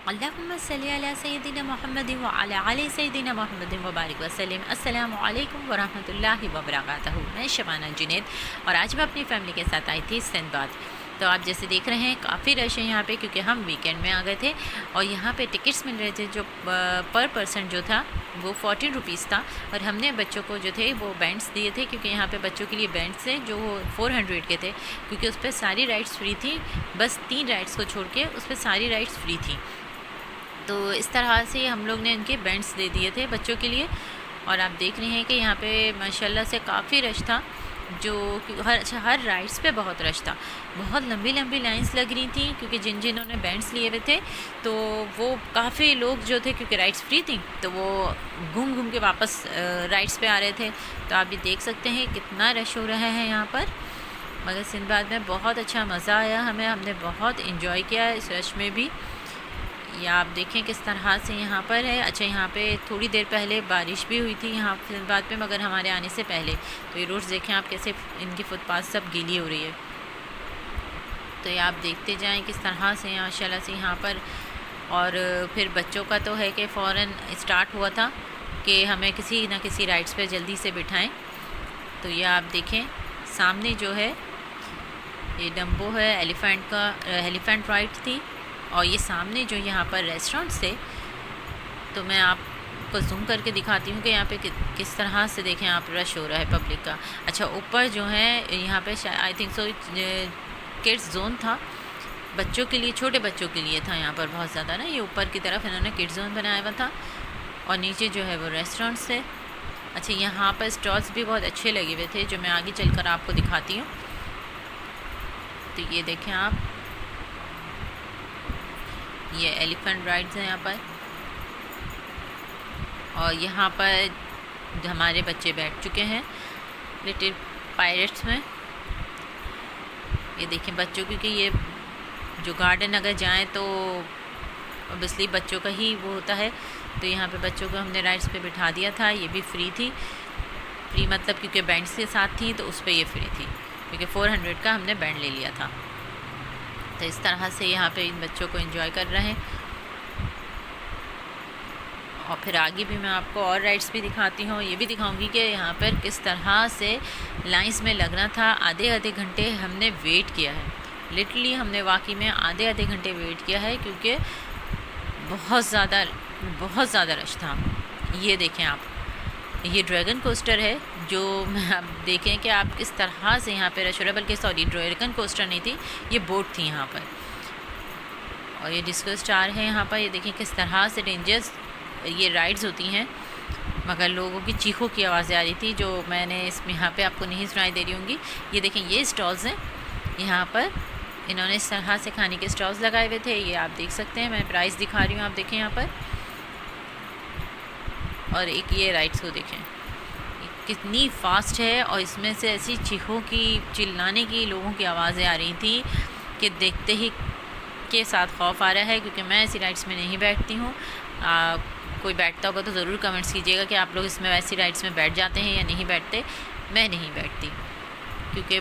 अल्लाहुम्मा सल्ली अला सय्यिदिना मुहम्मदिन व अला आलि सय्यिदिना मुहम्मदिन व बारिक वसल्लम। अस्सलामु अलैकुम व रहमतुल्लाहि व बरकातहू। मैं शबाना जुनैद और आज मैं अपनी फ़ैमिली के साथ आई थी सिंदबाद। तो आप जैसे देख रहे हैं काफ़ी रश है यहाँ पे, क्योंकि हम वीकेंड में आ गए थे और यहाँ पे टिकट्स मिल रहे थे जो पर पर्सन जो था वो 14 रुपीज़ था। और हमने बच्चों को जो थे वो बैंड्स दिए थे, क्योंकि यहाँ पे बच्चों के लिए बैंड्स हैं जो वो 400 के थे, क्योंकि उस पर सारी राइड्स फ्री थी। बस 3 राइड्स को छोड़ के उस पर सारी राइड्स फ्री थी। तो इस तरह से हम लोग ने इनके बैंड्स दे दिए थे बच्चों के लिए। और आप देख रहे हैं कि यहाँ पे माशाल्लाह से काफ़ी रश था, जो हर राइड्स पे बहुत रश था। बहुत लंबी लंबी लाइंस लग रही थी, क्योंकि जिन्होंने बैंड्स लिए हुए थे तो वो काफ़ी लोग जो थे, क्योंकि राइड्स फ्री थी तो वो घूम घूम के वापस राइड्स पे आ रहे थे। तो आप भी देख सकते हैं कितना रश हो रहा है यहाँ पर। मगर सिंदबाद में बहुत अच्छा मज़ा आया हमें, हमने बहुत इन्जॉय किया इस रश में भी। या आप देखें किस तरह से यहाँ पर है। अच्छा, यहाँ पे थोड़ी देर पहले बारिश भी हुई थी यहाँ फिलबाद पे, मगर हमारे आने से पहले। तो ये रोड्स देखें आप कैसे इनकी फुटपाथ सब गीली हो रही है। तो ये आप देखते जाएं किस तरह से माशाल्लाह से यहाँ पर। और फिर बच्चों का तो है कि फ़ौरन स्टार्ट हुआ था कि हमें किसी ना किसी राइड्स पे जल्दी से बिठाएं। तो ये आप देखें सामने जो है ये डम्बो है, एलिफेंट राइड थी। और ये सामने जो यहाँ पर रेस्टोरेंट्स थे, तो मैं आपको जूम करके दिखाती हूँ कि यहाँ पे किस तरह से देखें आप रश हो रहा है पब्लिक का। अच्छा, ऊपर जो है यहाँ पे I think so kids zone था, बच्चों के लिए, छोटे बच्चों के लिए था यहाँ पर बहुत ज़्यादा ना। ये ऊपर की तरफ इन्होंने किड्स जोन बनाया हुआ था और नीचे जो है वो रेस्टोरेंट्स थे। अच्छा, यहाँ पर स्टॉल्स भी बहुत अच्छे लगे हुए थे, जो मैं आगे चलकर आपको दिखाती हूँ। तो ये देखें आप, ये एलिफेंट राइड्स हैं यहाँ पर। और यहाँ पर हमारे बच्चे बैठ चुके हैं लिटिल पायरेट्स में। ये देखें बच्चों, क्योंकि ये जो गार्डन अगर जाएं तो ऑब्वियसली बच्चों का ही वो होता है। तो यहाँ पे बच्चों को हमने राइड्स पे बिठा दिया था। ये भी फ्री थी, फ्री मतलब क्योंकि बैंड्स के साथ थी तो उस पर ये फ्री थी, क्योंकि 400 का हमने बैंड ले लिया था। तो इस तरह से यहाँ पे इन बच्चों को एंजॉय कर रहे हैं। और फिर आगे भी मैं आपको और राइड्स भी दिखाती हूँ। ये भी दिखाऊंगी कि यहाँ पर किस तरह से लाइंस में लगना था। आधे आधे घंटे हमने वेट किया है, लिटरली हमने वाकई में आधे आधे घंटे वेट किया है, क्योंकि बहुत ज़्यादा रश था। ये देखें आप, ये ड्रैगन कोस्टर है, जो आप देखें कि आप किस तरह से यहाँ पे रश हो रहा है। बल्कि सॉरी, ड्रैगन कोस्टर नहीं थी, ये बोट थी यहाँ पर। और ये डिस्को स्टार है यहाँ पर। ये देखें किस तरह से डेंजरस ये राइड्स होती हैं, मगर लोगों की चीखों की आवाज़ें आ रही थी, जो मैंने इसमें यहाँ पे आपको नहीं सुनाई दे रही होंगी। ये देखें ये स्टॉल्स हैं यहाँ पर, इन्होंने इस तरह से खाने के स्टॉल्स लगाए हुए थे। ये आप देख सकते हैं, मैं प्राइस दिखा रही हूँ, आप देखें यहाँ पर। और एक ये राइड्स को देखें कितनी फास्ट है, और इसमें से ऐसी चीखों की, चिल्लाने की, लोगों की आवाज़ें आ रही थी कि देखते ही के साथ खौफ आ रहा है। क्योंकि मैं ऐसी राइड्स में नहीं बैठती हूँ। कोई बैठता होगा तो ज़रूर कमेंट्स कीजिएगा कि आप लोग इसमें वैसी राइड्स में बैठ जाते हैं या नहीं बैठते। मैं नहीं बैठती, क्योंकि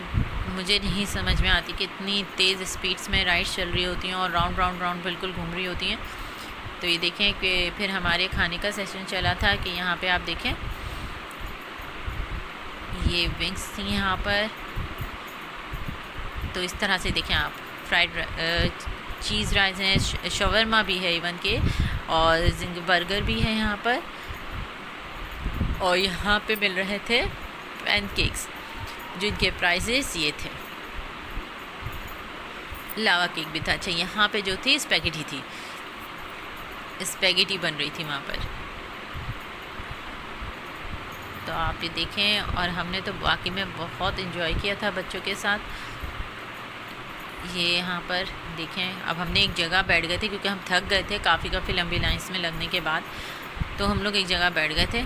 मुझे नहीं समझ में आती कि इतनी तेज़ स्पीड्स में राइड्स चल रही होती हैं और राउंड राउंड राउंड बिल्कुल घूम रही होती हैं। तो ये देखें कि फिर हमारे खाने का सेशन चला था कि यहाँ पे आप देखें ये विंग्स थी यहाँ पर। तो इस तरह से देखें आप, फ्राइड चीज़ राइस हैं, शवरमा भी है इवन के, और बर्गर भी है यहाँ पर। और यहाँ पे मिल रहे थे पैनकेक्स, जिनके प्राइसेस ये थे। लावा केक भी था। अच्छा, यहाँ पे जो थी स्पैगेटी थी, स्पैगेटी बन रही थी वहाँ पर। तो आप ये देखें, और हमने तो वाकई में बहुत इन्जॉय किया था बच्चों के साथ। ये यहाँ पर देखें, अब हमने एक जगह बैठ गए थे, क्योंकि हम थक गए थे काफ़ी लंबी लाइंस में लगने के बाद। तो हम लोग एक जगह बैठ गए थे।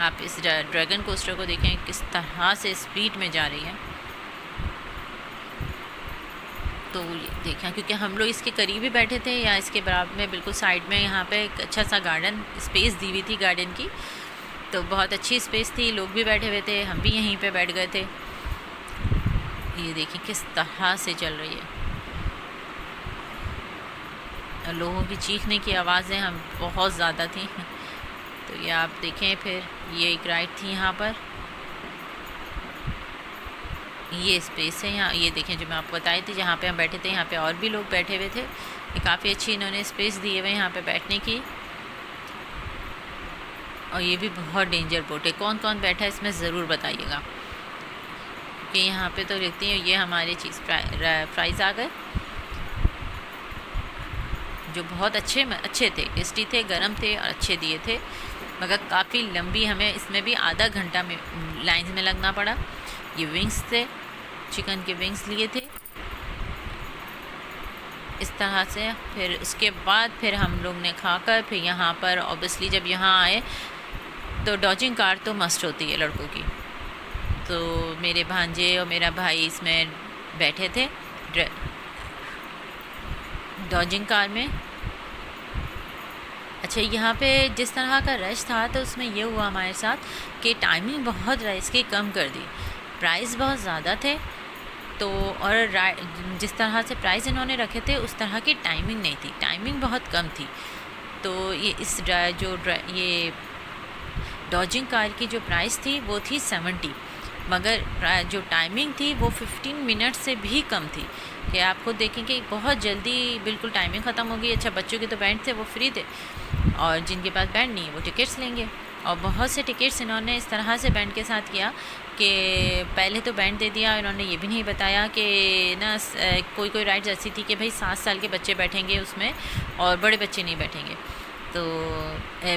आप इस ड्रैगन कोस्टर को देखें किस तरह से स्पीड में जा रही है। तो ये देखें, क्योंकि हम लोग इसके करीब ही बैठे थे, या इसके बराबर में बिल्कुल साइड में यहाँ पे एक अच्छा सा गार्डन स्पेस दी हुई थी गार्डन की। तो बहुत अच्छी स्पेस थी, लोग भी बैठे हुए थे, हम भी यहीं पे बैठ गए थे। ये देखिए किस तरह से चल रही है। लोगों की चीखने की आवाज़ें हम बहुत ज़्यादा थी। तो ये आप देखें, फिर ये एक राइड थी यहाँ पर, ये स्पेस है यहाँ, ये देखें जो मैं आपको बताई थी जहाँ पे हम बैठे थे, यहाँ पे और भी लोग बैठे हुए थे। ये काफ़ी अच्छी इन्होंने स्पेस दिए हुए यहाँ पे बैठने की। और ये भी बहुत डेंजर बोट है, कौन कौन बैठा है इसमें ज़रूर बताइएगा, कि यहाँ पे तो देखती हैं ये हमारे चीज़ फ्राइज़ आ गए, जो बहुत अच्छे थे, टेस्टी थे, गरम थे और अच्छे दिए थे। मगर काफ़ी लंबी, हमें इसमें भी आधा घंटा में लाइन में लगना पड़ा। ये विंग्स थे, चिकन के विंग्स लिए थे इस तरह से। फिर उसके बाद फिर हम लोग ने खाकर फिर यहाँ पर ऑब्वियसली जब यहाँ आए तो डॉजिंग कार तो मस्ट होती है लड़कों की। तो मेरे भांजे और मेरा भाई इसमें बैठे थे डॉजिंग कार में। अच्छा, यहाँ पे जिस तरह का रश था तो उसमें ये हुआ हमारे साथ कि टाइमिंग बहुत रश की कम कर दी, प्राइस बहुत ज़्यादा थे। तो और जिस तरह से प्राइस इन्होंने रखे थे उस तरह की टाइमिंग नहीं थी, टाइमिंग बहुत कम थी। तो ये ये डॉजिंग कार की जो प्राइस थी वो थी 70, मगर जो टाइमिंग थी वो 15 मिनट से भी कम थी। कि आप खुद देखें कि बहुत जल्दी बिल्कुल टाइमिंग ख़त्म हो गई। अच्छा, बच्चों के तो बैंड थे वो फ्री थे, और जिनके पास बैंड नहीं है वो टिकट्स लेंगे। और बहुत से टिकट्स इन्होंने इस तरह से बैंड के साथ किया कि पहले तो बैंड दे दिया, इन्होंने ये भी नहीं बताया कि ना कोई राइड्स ऐसी थी कि भाई 7 साल के बच्चे बैठेंगे उसमें और बड़े बच्चे नहीं बैठेंगे। तो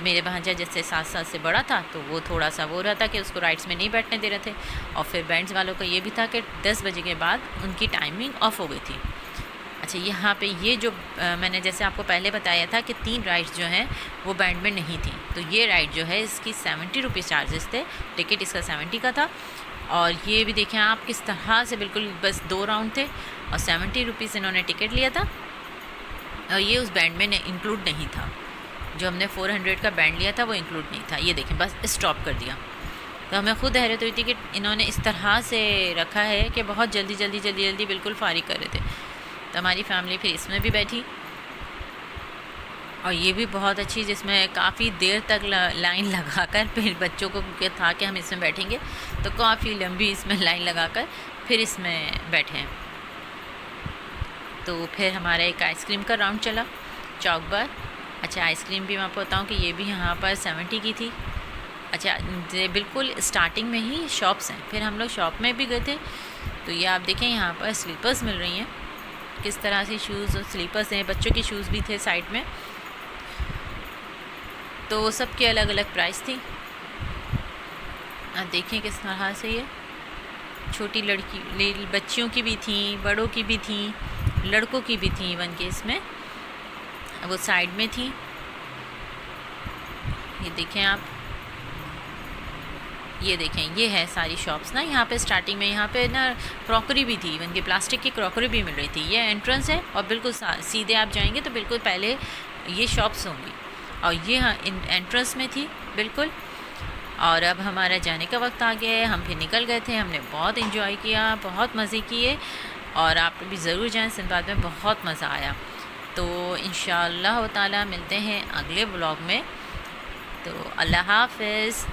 मेरे भांजा जैसे 7 साल से बड़ा था तो वो थोड़ा सा वो रहा था कि उसको राइड्स में नहीं बैठने दे रहे थे। और फिर बैंड्स वालों का ये भी था कि 10 बजे के बाद उनकी टाइमिंग ऑफ हो गई थी। अच्छा, यहाँ पे ये जो मैंने जैसे आपको पहले बताया था कि 3 राइड्स जो हैं वो बैंड में नहीं थी, तो ये राइड जो है इसकी 70 रुपीज़ चार्जेस थे, टिकट इसका 70 का था। और ये भी देखें आप किस तरह से बिल्कुल बस 2 राउंड थे और 70 रुपीज़ इन्होंने टिकट लिया था। और ये उस बैंड में इंक्लूड नहीं था, जो हमने 400 का बैंड लिया था वो इंक्लूड नहीं था। ये देखें बस स्टॉप कर दिया। तो हमें खुद हैरत हुई थी कि इन्होंने इस तरह से रखा है कि बहुत जल्दी बिल्कुल फारिग कर रहे थे। तो हमारी फैमिली फिर इसमें भी बैठी, और ये भी बहुत अच्छी, जिसमें काफ़ी देर तक लाइन लगाकर फिर बच्चों को था कि हम इसमें बैठेंगे, तो काफ़ी लंबी इसमें लाइन लगाकर फिर इसमें बैठे हैं। तो फिर हमारा एक आइसक्रीम का राउंड चला चौक बार। अच्छा, आइसक्रीम भी मैं आपको बताऊँ कि ये भी यहाँ पर 70 की थी। अच्छा, बिल्कुल स्टार्टिंग में ही शॉप्स हैं, फिर हम लोग शॉप में भी गए थे। तो ये आप देखें यहाँ पर स्लीपर्स मिल रही हैं, किस तरह से शूज़ और स्लीपर्स हैं, बच्चों के शूज़ भी थे साइड में। तो सबके अलग अलग प्राइस थी। आप देखें किस तरह से ये छोटी बच्चियों की भी थी, बड़ों की भी थी, लड़कों की भी थी इवन के इसमें वो साइड में थी। ये देखें आप, ये देखें ये है सारी शॉप्स ना। यहाँ पे स्टार्टिंग में यहाँ पे ना क्रॉकरी भी थी, इवन की प्लास्टिक की क्रॉकरी भी मिल रही थी। ये एंट्रेंस है और बिल्कुल सीधे आप जाएंगे तो बिल्कुल पहले ये शॉप्स होंगी, और ये एंट्रेंस में थी बिल्कुल। और अब हमारा जाने का वक्त आ गया है, हम फिर निकल गए थे। हमने बहुत इन्जॉय किया, बहुत मज़े किए, और आप भी ज़रूर जाएँ, सिंबाद में बहुत मज़ा आया। तो इंशाअल्लाह ताला मिलते हैं अगले व्लॉग में। तो अल्लाह हाफ़िज़।